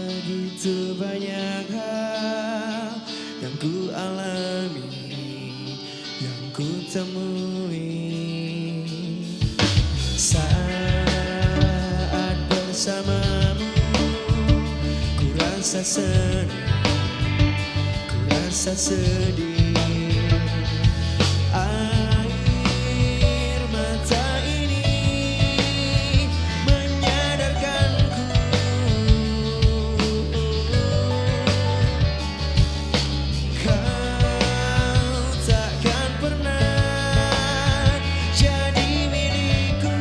Begitu banyak hal yang ku alami, yang ku temui saat bersamamu. Ku rasa senang, ku rasa sedih. Air mata ini menyadarkanku kau takkan pernah jadi milikku.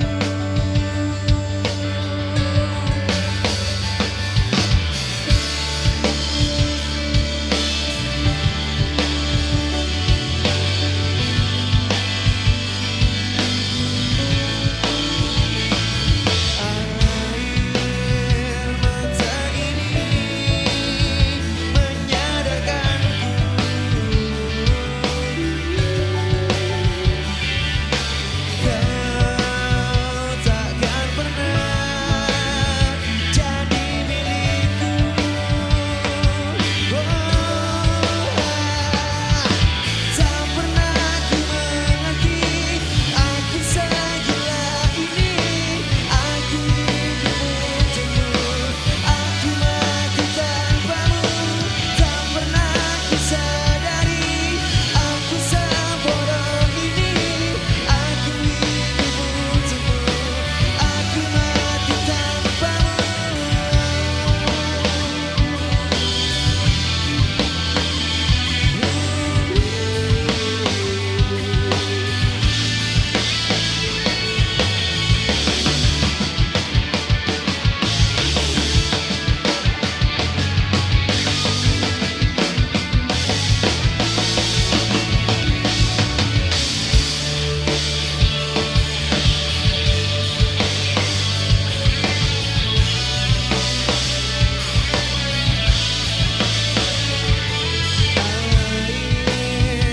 Air mata ini menyadarkanku kau takkan pernah jadi milikku. Tak pernah ku mengerti aku segila ini. Aku hidupmu untukmu, aku mati tanpamu. Tak pernah ku sadari aku sebodoh ini. Aku hidupmu untukmu, aku mati tanpamu.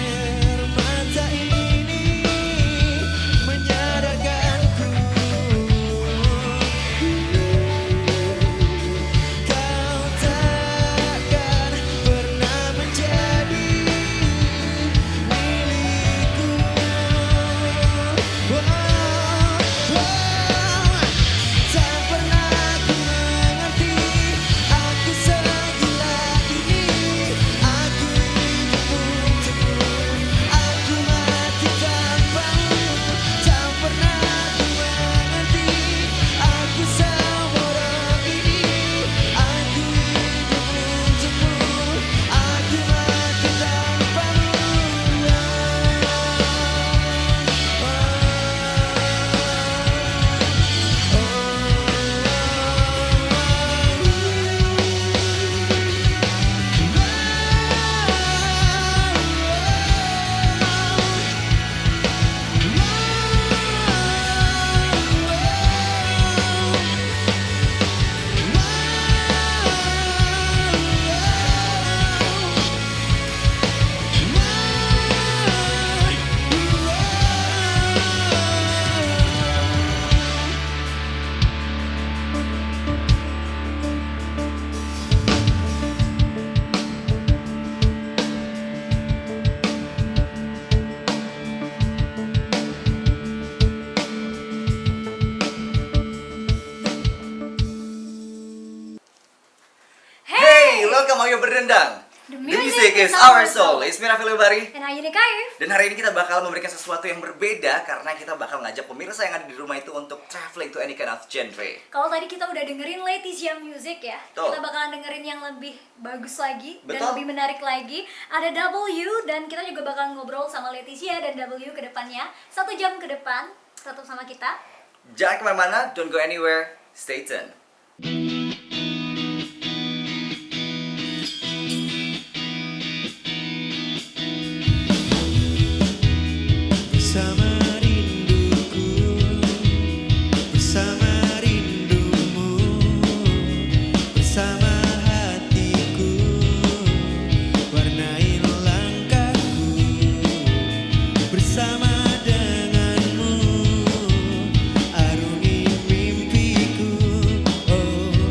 Air mata ini menyadarkanku kau takkan pernah menjadi milikku. Tak pernah ku mengerti aku segila ini. Aku hidupmu untukmu, aku mati tanpamu. Tak pernah ku mengerti aku sebodoh ini. Aku hidupmu untukmu, aku mati tanpamu. Hey, welcome Ayo Berdendang. The The music is our soul. It's Mira Filibari. Dan Ayuni Kaif. Dan hari ini kita bakal memberikan sesuatu yang berbeda karena kita bakal ngajak pemirsa yang ada di rumah itu untuk traveling to any kind of genre. Kalau tadi kita udah dengerin Leticia Music ya, Betul. kita bakalan dengerin yang lebih bagus lagi dan Betul. lebih menarik lagi. Ada W dan kita juga bakal ngobrol sama Leticia dan W ke depannya 1 jam ke depan. Tetap sama kita. Jangan kemana-mana, don't go anywhere, stay tuned. Bersama rinduku, bersama rindumu, bersama hatiku, warnai langkahku, bersama denganmu, arungi mimpiku. Oh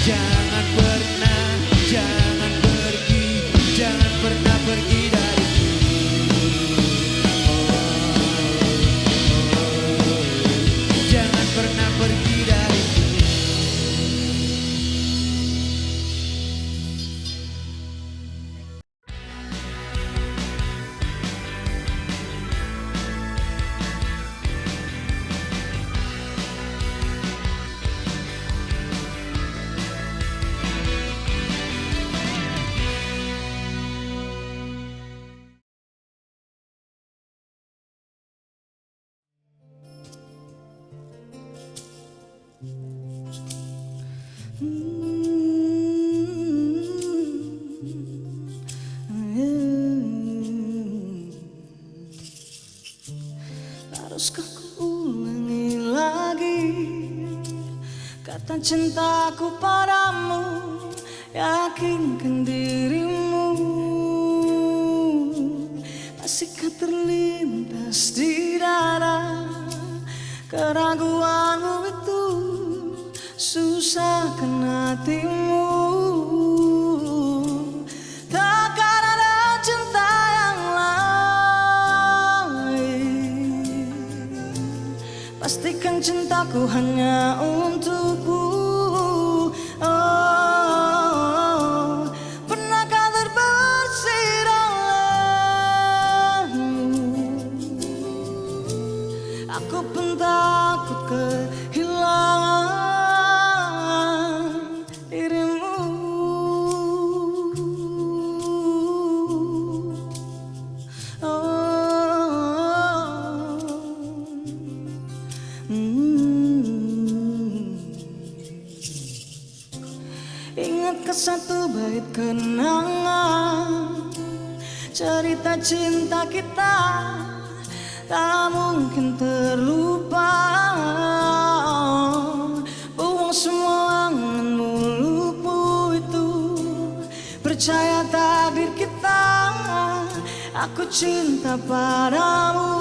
Jangan pernah pergi dariku. Jangan pernah pergi dariku. Haruskah ku ulangi lagi kata cintaku padamu, yakinkan dirimu. Masihkah terlintas di dada keraguanmu itu, susahkan hatimu. Takkan ada cinta yang lain, pastikan cintaku hanya untukmu. Oh, pernahkah terbersih olehmu? Aku pun takut kehilangan dirimu. Ingatkah satu bait kenangan, cerita cinta kita tak mungkin terlupa. Buang semua angan mulutmu itu, percaya takdir kita. Aku cinta padamu.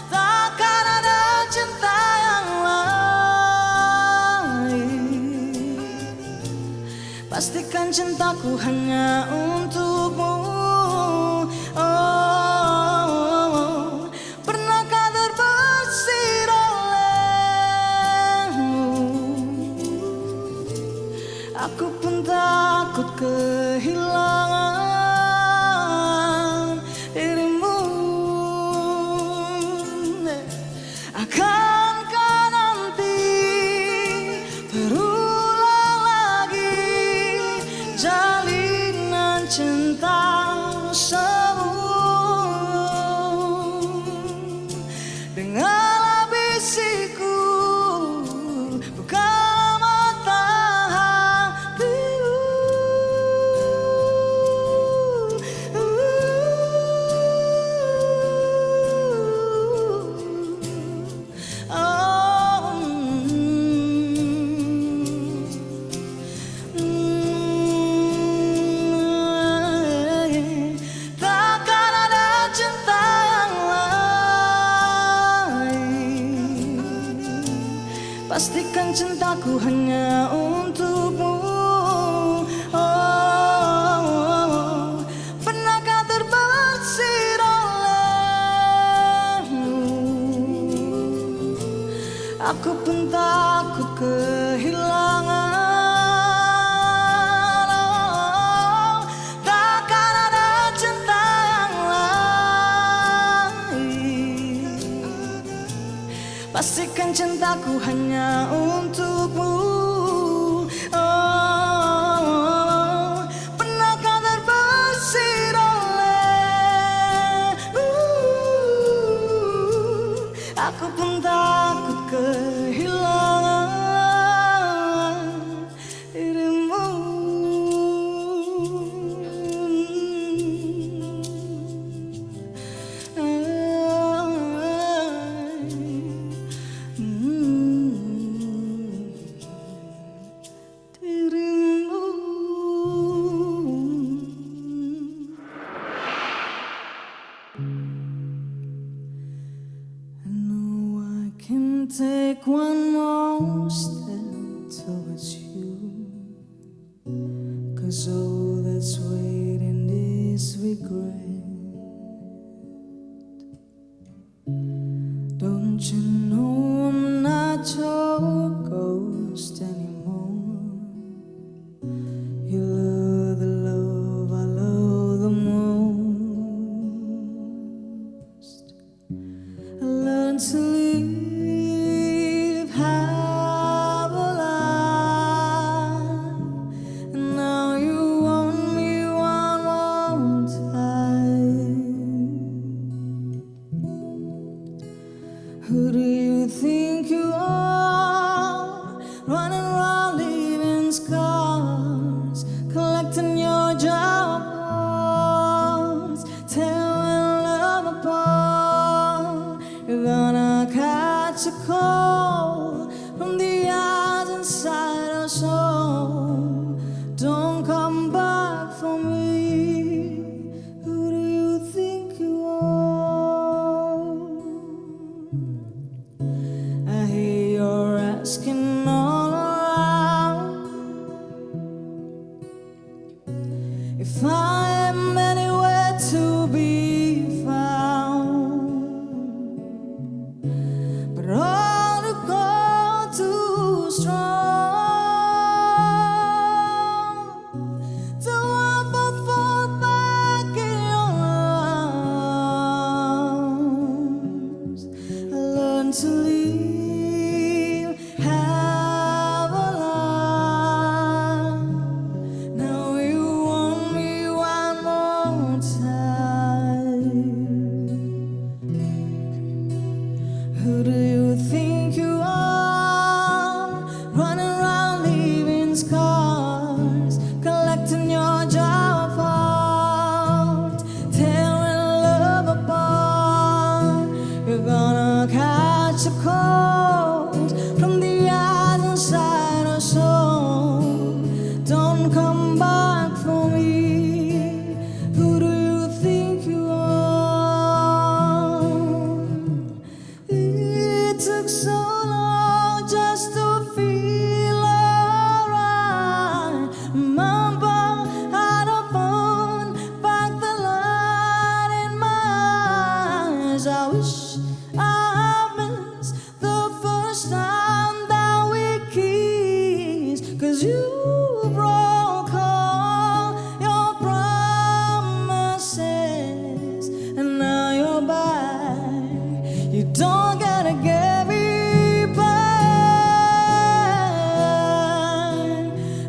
Takkan ada cinta yang lain, pastikan cintaku hanya untukmu. Oh, pernahkah terbersih olehmu? Aku pun takut kehilangan dirimu. Akankah nanti terulang lagi jalinan cinta semu? Dengarlah bisikku, buka mata hatimu. Takkan ada cinta yang lain, pastikan cintaku hanya untukmu. Oh, pernahkah terbersih olehmu? Aku pun takut kehilangan. Oh, takkan ada cinta yang lain, pastikan cintaku hanya untukmu. Oh, pernahkah terbersih olehmu? Aku pun takut kehilangan dirimu. Take one more step so that's waiting this regret. Don't you know I'm not your ghost anymore? You love the love I love the most. I learned to live half a life, and now you want me one more time. Who do you think you are? Running around leaving scars, collecting your job parts, tearing love apart. You're gonna catch a cold from the eyes inside our soul. Don't come back for me. Who do you think you are? I hear you're asking all around if I am anywhere to be found, but all the go too strong. So I fall back in your arms. I learned to live half a life. Now you want me one more time. Who do you think you are? Running around leaving scars, collecting your job apart, tearing love apart. You're gonna catch a cold from the eyes inside our soul. Don't come back for me. Who do you think you are? It took so long just to feel alright. Remember how to phone back the light in my eyes. I wish I missed the first time that we kissed, 'cause you broke all your promises, and now you're back. You don't gotta get me back.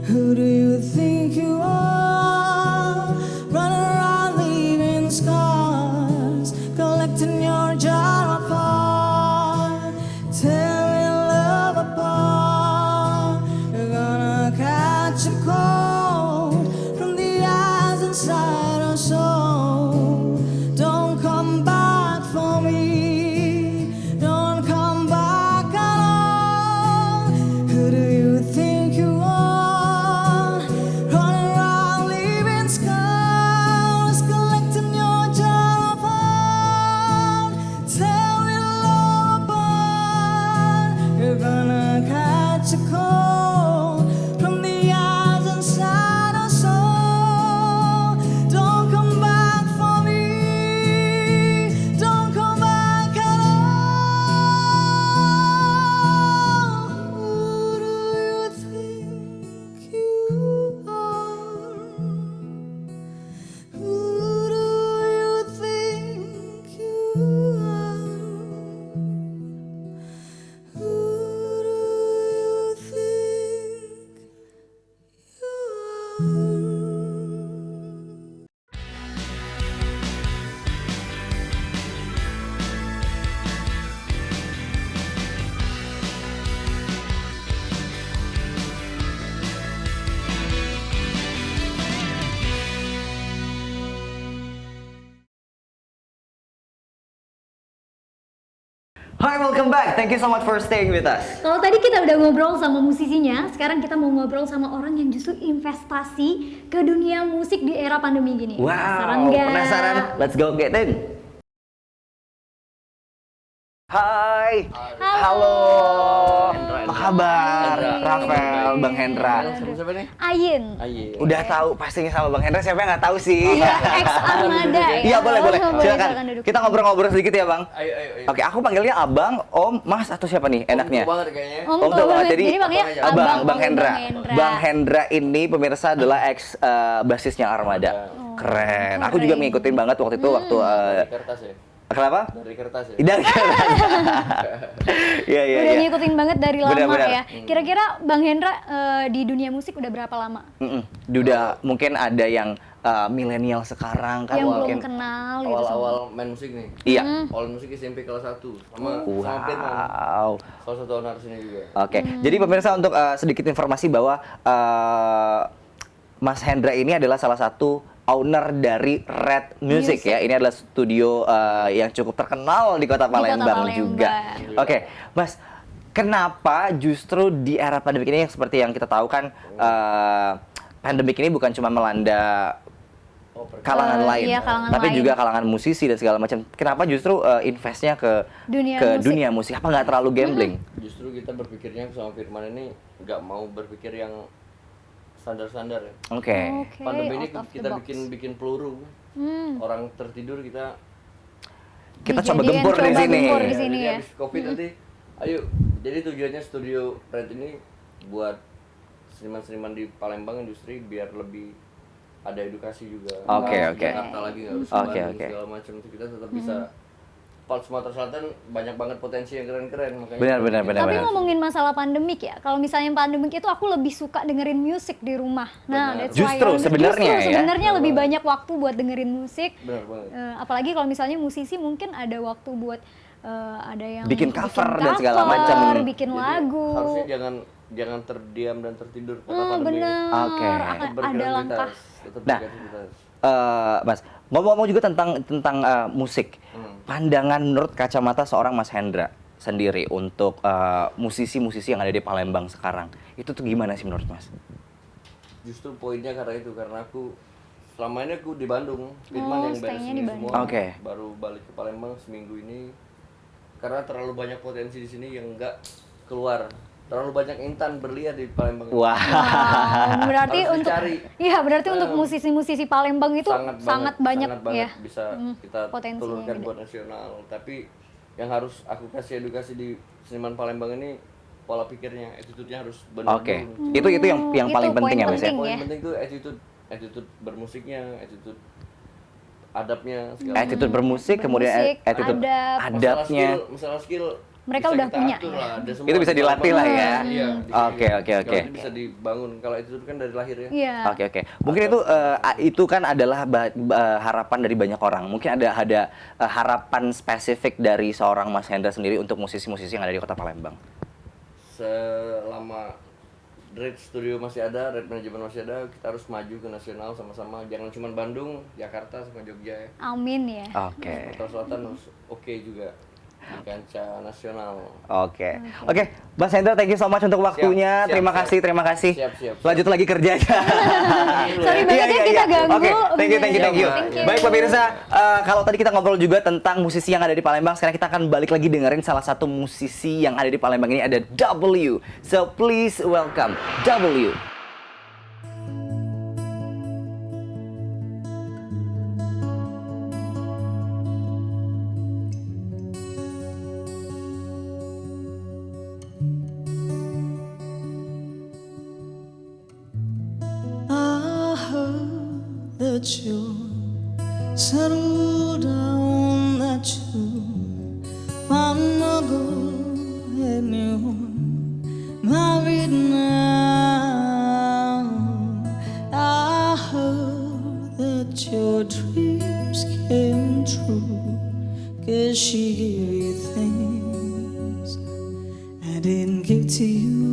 Who do you think you are? Running around leaving scars, collecting your jar apart, tearing love apart. You're gonna catch a cold from the eyes inside our soul. Don't come back for me. Don't come back at all. Who do you think you are? Running around leaving scars, collecting your jar apart, tearing love apart. You're gonna catch a cold from the eyes inside our soul. Don't come back for me. Don't come back at all. Who do you think you are? Who do you think you are? Who do you think you are? Hi, welcome back. Thank you so much for staying with us. Kalau tadi kita udah ngobrol sama musisinya, sekarang kita mau ngobrol sama orang yang justru investasi ke dunia musik di era pandemi gini. Wow, nggak? penasaran? Let's go get in. Hai. Halo. Apa kabar? Rafael, Bang Hendra. Siapa nih? Ayin. Aye. Udah tahu pastinya sama Bang Hendra, siapa yang nggak tahu sih? Iya, ex Armada ya. Iya boleh. Silakan. silakan duduk. Kita ngobrol-ngobrol sedikit ya Bang. Ayo. Oke, aku panggilnya Abang, Om, Mas atau siapa nih enaknya? Om banget kayaknya. Om Om tuh tuh banget. jadi makanya Abang, Bang Om Hendra. Bang Hendra ini pemirsa adalah ex basisnya Armada. Keren. Aku juga ngikutin banget waktu itu waktu Dari kertas ya. kenapa? Dari kertas ya. Dari kertas. Iya. Udah ngikutin banget dari lama Benar-benar. ya. Kira-kira Bang Hendra di dunia musik udah berapa lama? Udah mungkin ada yang milenial sekarang kan Yang belum mungkin. kenal gitu. Awal-awal main musik nih. Iya. Awal musik SMP kelas 1 sama Firman. Wow. Salah satu owner sini juga. Oke, jadi pemirsa untuk sedikit informasi bahwa Mas Hendra ini adalah salah satu owner dari Red Music ya. Ini adalah studio yang cukup terkenal di Kota Palembang juga. Oke, Mas, kenapa justru di era pandemi ini yang seperti yang kita tahu kan pandemi ini bukan cuma melanda kalangan lain, iya, kalangan tapi lain. juga kalangan musisi dan segala macam. Kenapa justru investnya ke dunia musik? Apa nggak terlalu gambling? Justru kita berpikirnya sama Firman ini nggak mau berpikir yang standar-standar ya. Oke. Pandemi ini out of the kita box. bikin peluru. Orang tertidur kita Kita coba Dijadiin gempur di sini. gempur di sini jadi ya. habis Covid nanti ayo. Jadi tujuannya studio Red ini buat seniman-seniman di Palembang industri biar lebih ada edukasi juga. Oke, Nggak harus oke. di Jakarta lagi nggak harus Oke, Bandung, oke. segala macam itu kita tetap bisa. Kalau Sumatera Selatan banyak banget potensi yang keren-keren makanya. Benar. Tapi ngomongin masalah pandemik ya, kalau misalnya pandemik itu aku lebih suka dengerin musik di rumah. Nah, Benar. that's why Justru ya. sebenarnya Justru ya. sebenarnya lebih banyak waktu buat dengerin musik. Benar banget. Apalagi kalau misalnya musisi mungkin ada waktu buat ada yang Bikin cover dan segala macam. bikin Jadi, lagu. harusnya jangan terdiam dan tertidur karena pandemi. Bener. Oke. Tetap Ada langkah. tetap Nah, beraktivitas. Mas, ngomong-ngomong juga tentang musik. Pandangan menurut kacamata seorang Mas Hendra sendiri untuk musisi-musisi yang ada di Palembang sekarang, itu tuh gimana sih menurut Mas? Justru poinnya karena aku selama ini aku di Bandung, Firman yang beres stay-nya ini di Bandung. semua. Oke. Baru balik ke Palembang seminggu ini karena terlalu banyak potensi di sini yang enggak keluar. Terlalu banyak intan berlian di Palembang. Wah. Berarti Harus untuk dicari. iya berarti untuk musisi-musisi Palembang itu sangat banyak ya. bisa kita potensinya turunkan gede. buat nasional. Tapi yang harus aku kasih edukasi di seniman Palembang ini pola pikirnya, attitude-nya harus benar. Oke. dulu. Itu yang Itu paling penting ya poin Mas ya. penting. Poin ya. penting tuh attitude bermusiknya, attitude adabnya segala macam. Attitude bermusik, kemudian Bermusik, attitude adab. adabnya. Masalah skill Mereka bisa udah kita punya, atur ya. lah, ada semua Itu bisa di dilatih Palembang. lah ya. Iya, di sini. Oke. Segala itu bisa dibangun. Kalau attitude kan dari lahir ya. Iya. Oke. Mungkin itu kan adalah harapan dari banyak orang. Mungkin ada harapan spesifik dari seorang Mas Hendra sendiri untuk musisi-musisi yang ada di Kota Palembang. Selama Red Studio masih ada, Red Management masih ada, kita harus maju ke nasional sama-sama. Jangan cuma Bandung, Jakarta sama Jogja ya. Amin ya. Oke. Sumatera Selatan harus oke juga di kancah nasional. Oke, Mas Hendra, thank you so much untuk waktunya. Siap, terima siap. kasih. Siap. Lanjut lagi kerjanya. Sorry banget ya kita ganggu. Oke, thank you. Thank you. Baik pemirsa, kalau tadi kita ngobrol juga tentang musisi yang ada di Palembang, sekarang kita akan balik lagi dengerin salah satu musisi yang ada di Palembang ini, ada W. So please welcome W. I heard that you settled down, that you found a good and you married now. I heard that your dreams came true, 'cause she gave you things I didn't give to you.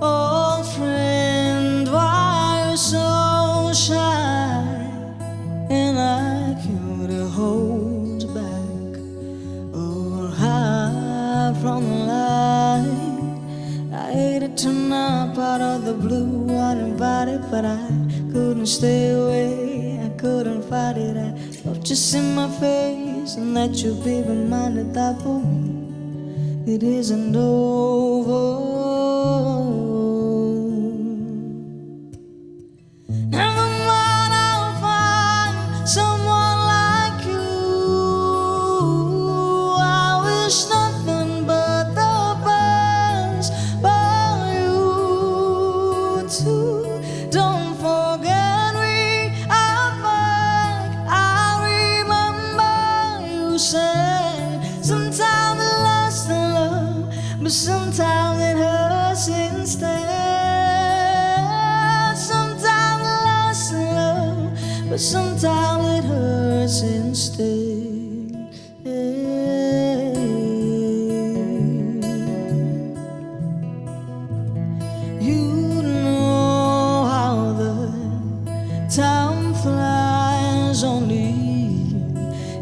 Old friend, why you so shy? And I could hold back or hide from the light. I hated to knock out of the blue, I invited, but I couldn't stay away. I couldn't fight it. I felt just in my face, and that you'd be reminded that for me it isn't over. Never mind, I'll find someone like you. I wish nothing but the best for you too. Don't forget we are back. I remember you said sometimes it lasts in love, but sometimes it hurts instead. Sometimes it lasts in love, but sometimes it hurts instead. You know how the time flies. Only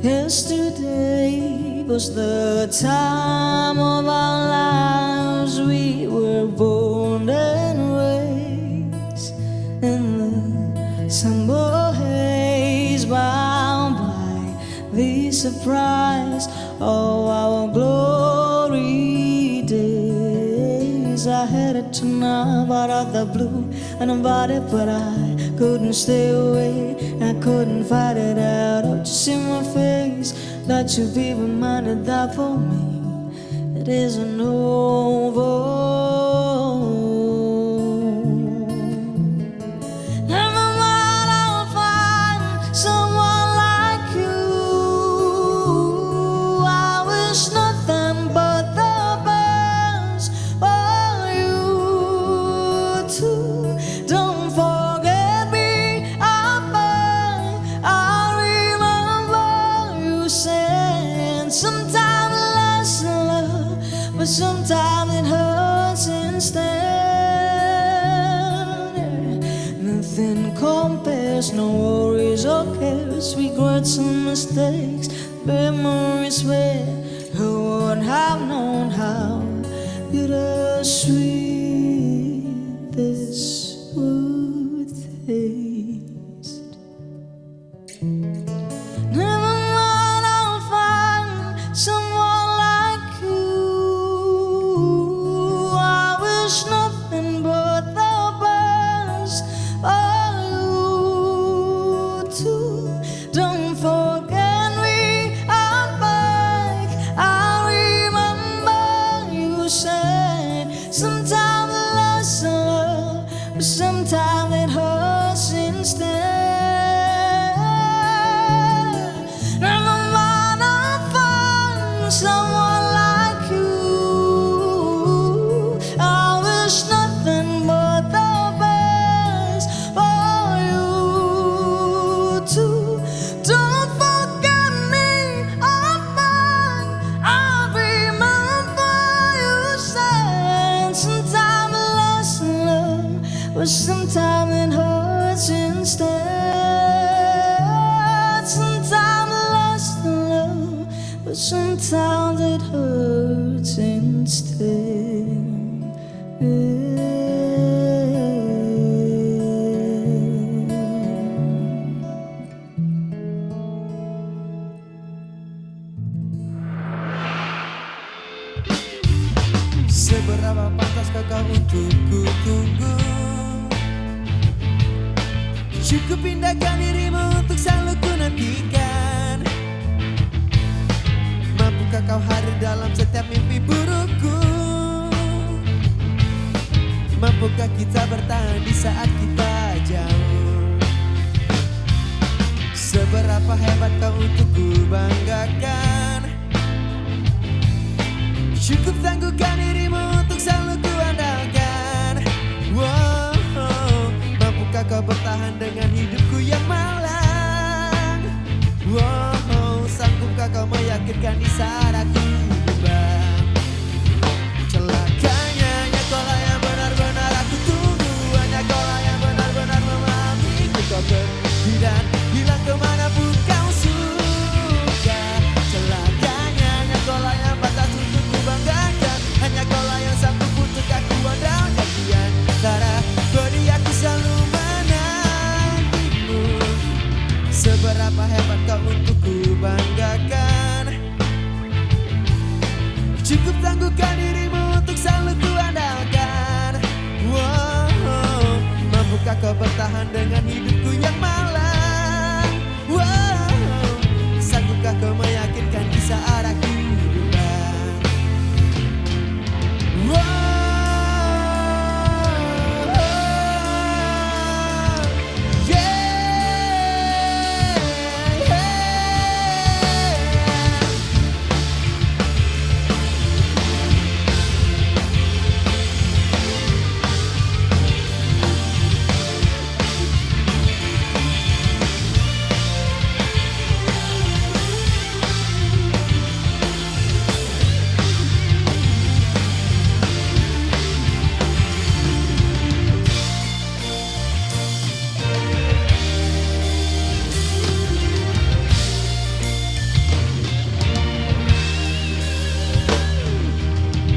yesterday was the time of our lives. We were born and raised in the summer haze, bound by the surprise of our glory days. I headed to Nevada out the blue, uninvited, but I couldn't stay away. I couldn't fight it out. Oh, just see my face, that you be reminded that for me it isn't over. Never mind, I'll find someone like you. I wish nothing but the best for you too. Don't forget me, I'm back. I remember you saying sometimes it lasts in love, but sometimes it hurts instead. Nothing compares, no worries or cares, regrets and mistakes, memories where who would have known how bittersweet this would taste. Never mind, I'll find someone like you. I wish nothing but the best for you too. Don't forget we are back. I remember you said sometimes it lasts in love, but sometimes it hurts instead. Never mind, I'll find someone like you. I wish nothing but the best for you too. Don't forget me, I'm back. I remember you said sometimes it lasts in love, but sometimes it hurts instead. Sometimes it lasts in love, but sometimes it hurts instead. Seberapa pantaskah kau untuk ku tunggu? Cukup pindahkan dirimu untuk selalu ku nantikan. Mampukah kau hadir dalam setiap mimpi burukku? Mampukah kita bertahan di saat kita jauh? Seberapa hebat kau untuk ku banggakan? Cukup tangguhkan dirimu untuk selalu ku andalkan. Wow, mampukah kau bertahan dengan hidupku yang malang? Wow, sanggupkah kau meyakinkan di saat aku bimbang? Celakanya hanya kaulah yang benar-benar aku tunggu. Hanya kaulah yang benar-benar memahamiku. Kau pergi dan hilang kemanapun kau suka. Celakanya hanya kaulah yang pantas untuk ku banggakan. Hanya kaulah yang sanggup untuk aku andalkan. Di antara beri aku selalu menantimu. Seberapa hebat kau untuk ku banggakan? Teguhkan dirimu untuk selalu kuandalkan. Wow, mampukah kau bertahan dengan hidupku yang malang? Wow, sanggupkah kau meyakinkan di saat aku bimbang? Wow.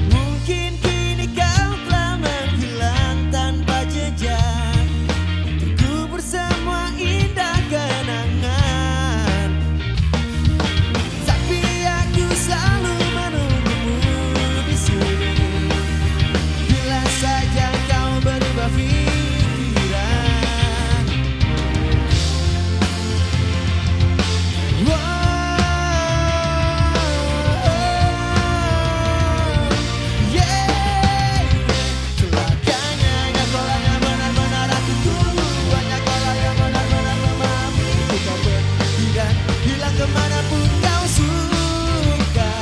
Mungkin kini kau telah menghilang tanpa jejak, terkubur semua indah kenangan. Tapi aku selalu menunggumu di sini. Bila saja kau berubah pikiran. Celakanya hanya kaulah yang benar-benar aku tunggu. Hanya kaulah yang benar-benar memahamiku. Kau pergi dan hilang kemanapun kau suka.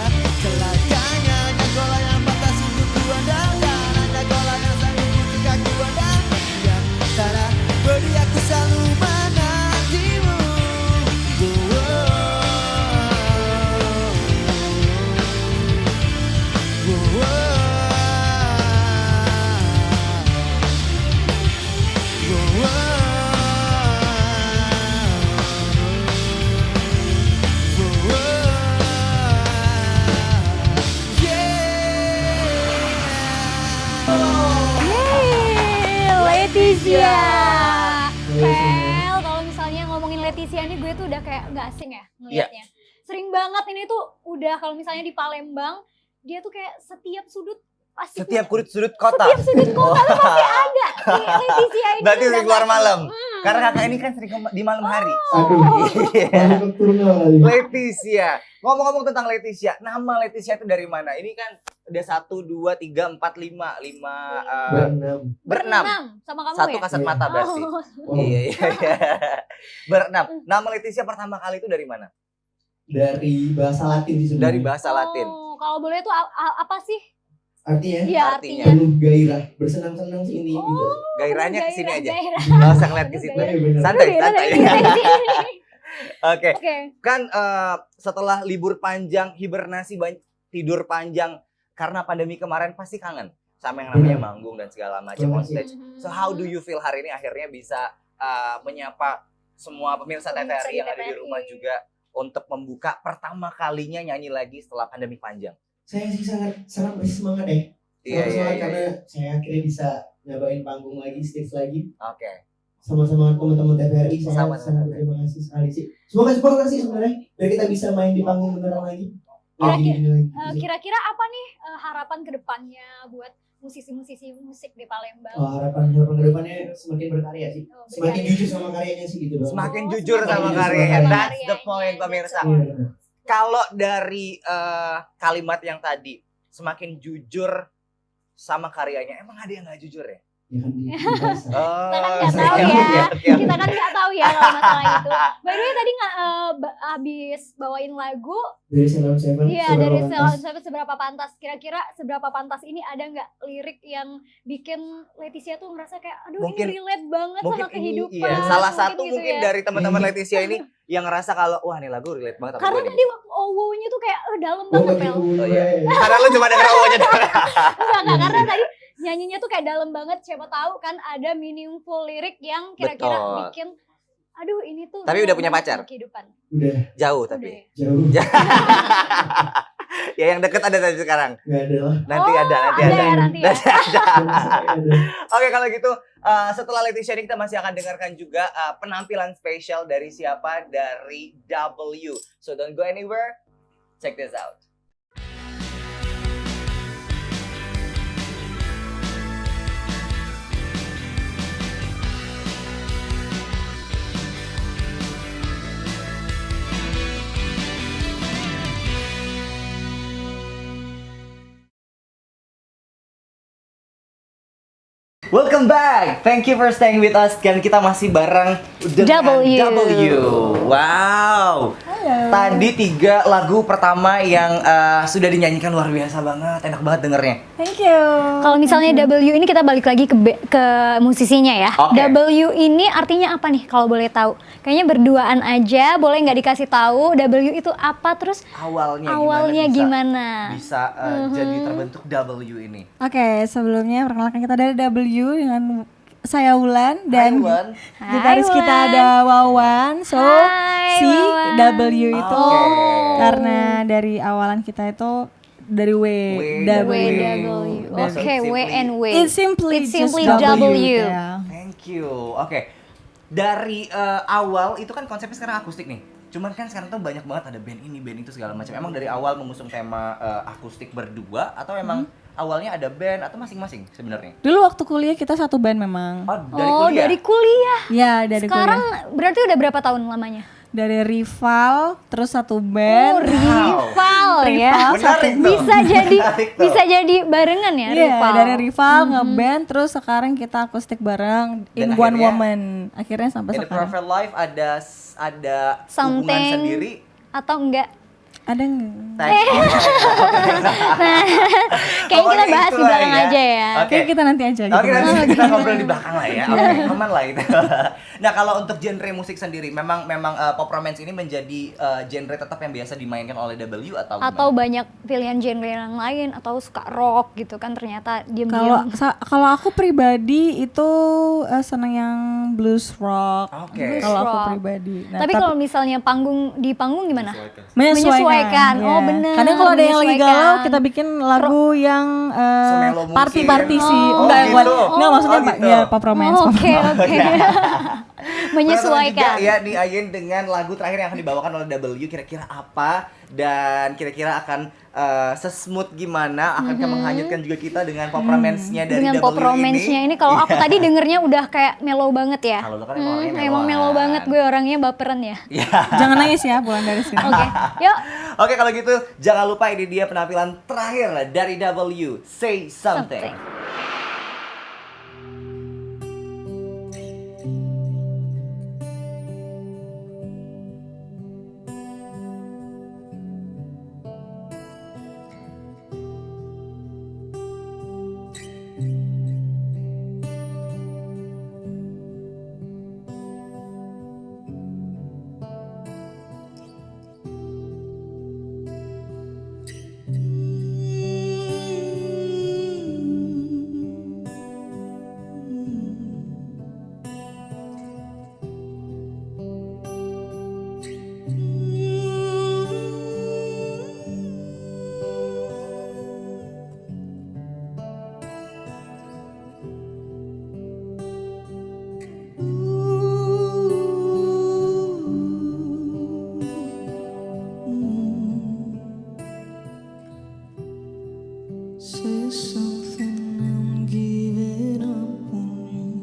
Celakanya hanya kaulah yang pantas untuk kuandalkan. Hanya kaulah yang sanggup untuk aku andalkan. Yang sana beri aku selalu menantimu. Yeay, Leticia. Pel, kalau misalnya ngomongin Leticia ini gue tuh udah kayak gak asing ya ngeliatnya. Sering banget ini tuh udah kalau misalnya di Palembang, dia tuh kayak setiap sudut pasti Setiap sudut kota. setiap sudut kota tuh pasti ada si Leticia ini. Berarti udah sering keluar pasti. malam. Karena kakak ini kan sering di malam hari. Aduh, Iya. nocturnal kali. Leticia. Ngomong-ngomong tentang Leticia, nama Leticia itu dari mana? Ini kan ada 1, 2, 3, 4, 5. 5 Berenam. berenam. Sama kamu Satu ya? kasat mata berarti. Oh. Iya, iya, iya. Berenam. Nama Leticia pertama kali itu dari mana? Dari bahasa Latin sih sebenarnya. Dari bahasa Latin. Oh, kalau boleh tuh apa sih? Artinya Iya, Artinya. artinya. penuh gairah, bersenang-senang sih ini gitu. Gairahnya ke Gairah, sini aja. gairah. Nggak usah ngeliat ke situ. Gairah. Iya, bener. Santai, Gairah santai. dari sini. Oke. Oke. Kan setelah libur panjang, hibernasi tidur panjang karena pandemi kemarin pasti kangen sama yang namanya manggung dan segala macam on Bener sih. stage. So how do you feel hari ini akhirnya bisa menyapa semua pemirsa Pemirsa TVRI di yang ada di TVRI. rumah juga untuk membuka pertama kalinya nyanyi lagi setelah pandemi panjang. Saya sih sangat bersemangat ya. Iya, iya, Semangat iya. karena saya akhirnya bisa nyobain panggung lagi, stage lagi. Oke. Sama-sama teman-teman TVRI saya Sama-sama. sangat berterima kasih sekali sih. Semoga supporter sih sebenarnya biar kita bisa main di panggung beneran lagi. Kira-kira- Gini-gini lagi. Kira-kira apa nih harapan kedepannya buat musisi-musisi musik di Palembang? Harapan ke depannya semakin berkarya sih. Oh, Semakin berkarya. jujur sama karyanya sih gitu. Bang. Semakin Oh, jujur semakin sama jujur karyanya. sama That's the karyanya. point That's pemirsa. the Iya, point. benar. Kalau dari kalimat yang tadi semakin jujur sama karyanya, emang ada yang nggak jujur ya? Ya kan di bahasa. Oh, Kita kan nggak oke, tahu oke, ya. oke. Kita kan nggak tahu ya kalau masalah itu. By the way tadi nggak habis bawain lagu, Dari Salon Seven. iya seberapa dari pantas? Salon Seven seberapa pantas. Kira-kira seberapa pantas ini ada nggak lirik yang bikin Leticia tuh ngerasa kayak, aduh Mungkin- ini relate banget Mungkin sama ini kehidupan. iya, salah Mungkin satu gitu mungkin ya. dari teman-teman Leticia ini yang ngerasa kalau wah nih lagu relate banget sama Karena gue tadi nih. waktu owonya tuh kayak dalam Oh, banget lagi Pel. hubungan Oh, iya. gue. Karena lu cuma denger awalnya doang. Enggak, karena tadi nyanyinya tuh kayak dalam banget. Siapa tahu kan ada meaningful lirik yang kira-kira Betul. bikin aduh ini tuh Tapi udah punya banget pacar? sama kehidupan. Udah Jauh Udah tapi. ya. jauh. Ya yang deket ada tadi sekarang. Gak ada lah. Nanti Oh, ada, nanti ada ada. ya, nanti ya. Nanti ada. Gak ada. Oke kalau gitu setelah Leticia ini kita masih akan dengarkan juga penampilan spesial dari siapa? Dari W. So don't go anywhere. Check this out. Welcome back. Thank you for staying with us. Dan kita masih bareng dengan W. Wow. Tadi 3 lagu pertama yang sudah dinyanyikan luar biasa banget. Enak banget dengernya. Thank you. Kalau misalnya W ini kita balik lagi ke musisinya ya. Oke. W ini artinya apa nih kalau boleh tahu? Kayaknya berduaan aja, boleh nggak dikasih tahu W itu apa, terus Awalnya gimana? bisa jadi terbentuk W ini. Oke, sebelumnya perkenalkan kita dari W dengan saya Wulan dan Hai, Wulan. gitaris Hai, kita Wulan. ada Wawan. So Hai, si Wawan. W itu Oke. karena dari awalan kita itu dari W. W. Oh, Oke, W and W. It's simply It's simply just W. ya. Thank you. Oke. Dari awal itu kan konsepnya sekarang akustik nih. Cuman kan sekarang tuh banyak banget ada band ini, band itu segala macam. Emang dari awal mengusung tema akustik berdua atau emang awalnya ada band atau masing-masing sebenarnya? Dulu waktu kuliah kita satu band memang. Oh, Dari kuliah. Ya, dari Sekarang kuliah. berarti udah berapa tahun lamanya? Dari rival terus satu band. Rival ya. Menarik tuh. Menarik tuh. Bisa jadi barengan ya, Iya, rival. dari rival ngeband terus sekarang kita akustik bareng in Dan one akhirnya- woman. Akhirnya sampai In the sekarang. Perfect Life ada hubungan Something sendiri. atau enggak? Ada nggak? Kayaknya kita bahas di belakang aja ya. Oke. Kayak kita nanti aja gitu. Oke, nanti kita ngobrol di belakang lah ya. Oke, aman lah itu. Nah, kalau untuk genre musik sendiri, memang pop romance ini menjadi genre tetap yang biasa dimainkan oleh W atau Atau gimana? banyak pilihan genre yang lain, atau suka rock gitu kan ternyata Kalau diam-diam. kalau aku pribadi itu senang yang blues rock. Oke. Kalau aku rock. pribadi. Nah, Tapi kalau misalnya di panggung gimana? menyesuaikan. Oh, ya. bener, Kadang kalau ada yang lagi menyesuaikan. galau kita bikin lagu yang Semelo mungkin. party sih. Oh, Enggak, gitu. enggak maksudnya Oh, gitu. ya pop romance. Oh, pop Oke, oke. Menyesuaikan. Penasaran juga ya nih Ayin dengan lagu terakhir yang akan dibawakan oleh W kira-kira apa dan kira-kira akan sesmooth gimana akan menghanyutkan juga kita dengan pop romance-nya dari Dengan W pop romance-nya ini kalau aku tadi dengernya udah kayak mellow banget ya. Kalau lu kan emang orangnya Emang mellow mellowan. banget, gue orangnya baperan ya. Jangan nangis ya pulang dari sini. Oke, yuk. Oke, kalau gitu jangan lupa ini dia penampilan terakhir dari W, Say Something. Say something, I'm giving up on you.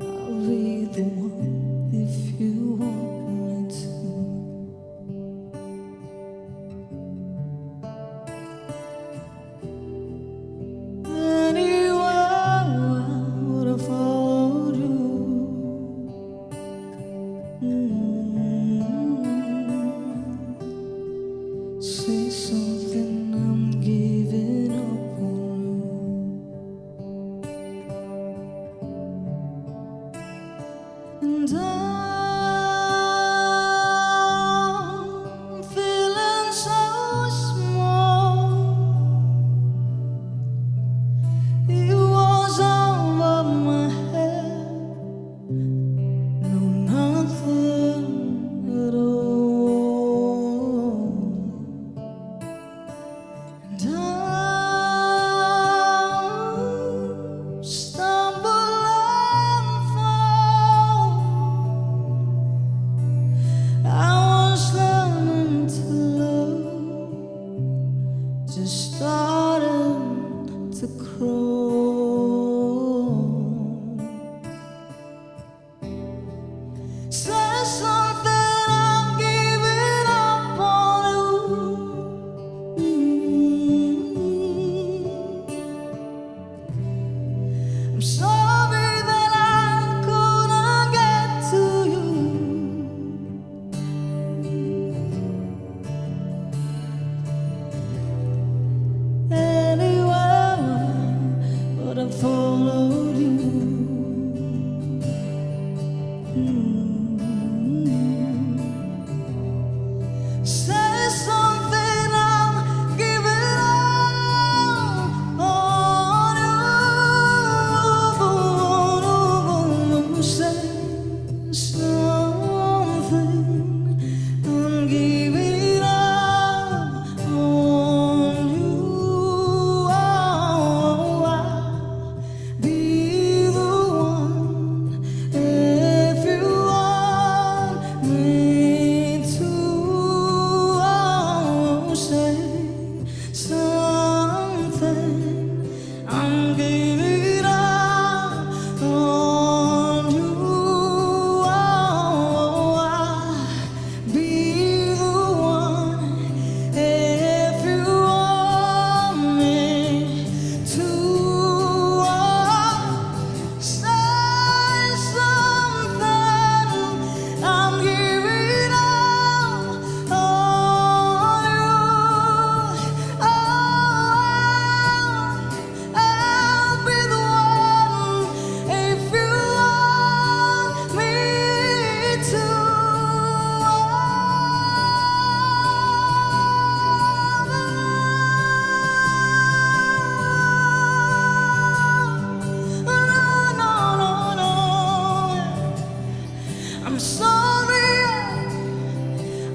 I'll be the one if you want me to. Anyone would have followed you.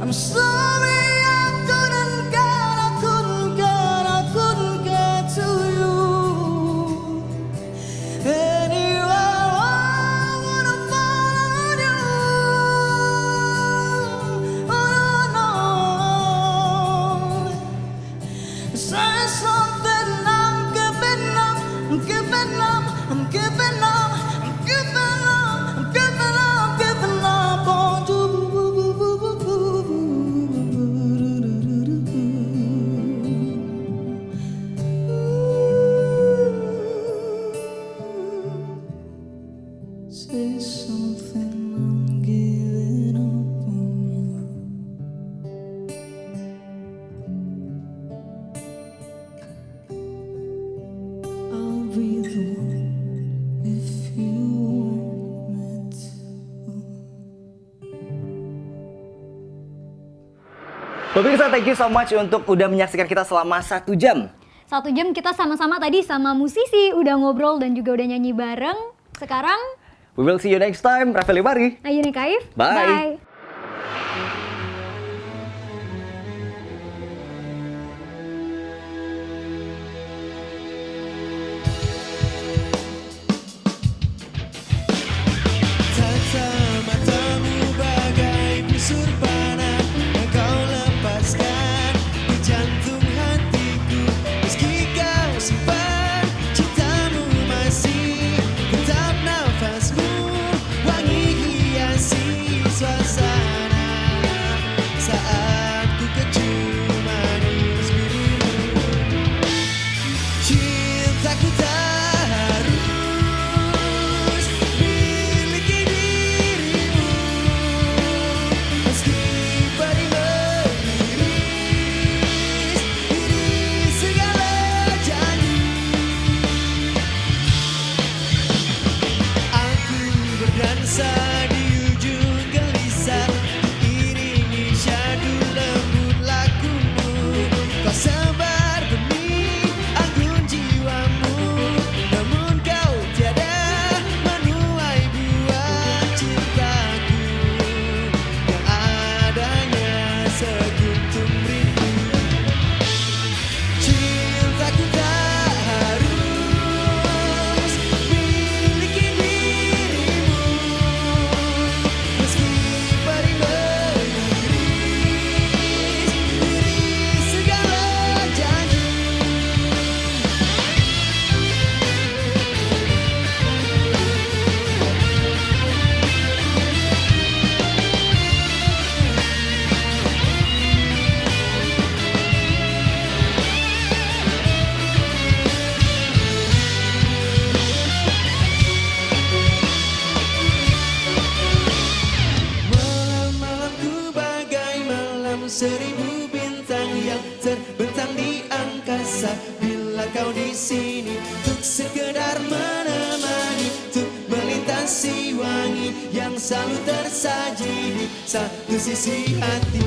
I'm sorry I couldn't get to you. Anywhere I wanna follow you. Oh no, say something. I'm giving up. I'm giving up. I'm giving up. I'm giving up. I'm giving up. Giving up on you. Say something, I'm giving up on you. I'll be the one if you want me to. Pemirsa, thank you so much untuk udah menyaksikan kita selama 1 jam. 1 jam kita sama-sama tadi sama musisi, udah ngobrol dan juga udah nyanyi bareng. Sekarang, We will see you next time. Raffi Libari. Ayuni Kaif. Bye. Bye. Tata matamu bagai busur panah yang kau lepaskan di jantung hatiku. Meski kau simpan cintamu masih tetap nafasmu wangi hiasi suasana saat ku kecium manis birimu. Cintaku tak harus miliki dirimu, meski perih mengiris diri segala janji. Aku berdansa di ujung gelisah, iringi syadu lembut lakumu. Kau sebar benih anggun jiwamu, namun kau tiada menuai buah cintaku yang adanya sekuntum rindu. Cintaku tak harus miliki dirimu, meski perih mengiris diri segala janji. Malam-malamku bagai malam seribu bintang yang terbentang di angkasa. Bila kau di sini untuk sekedar menemani, untuk melintasi wangi yang selalu tersaji di satu sisi hati.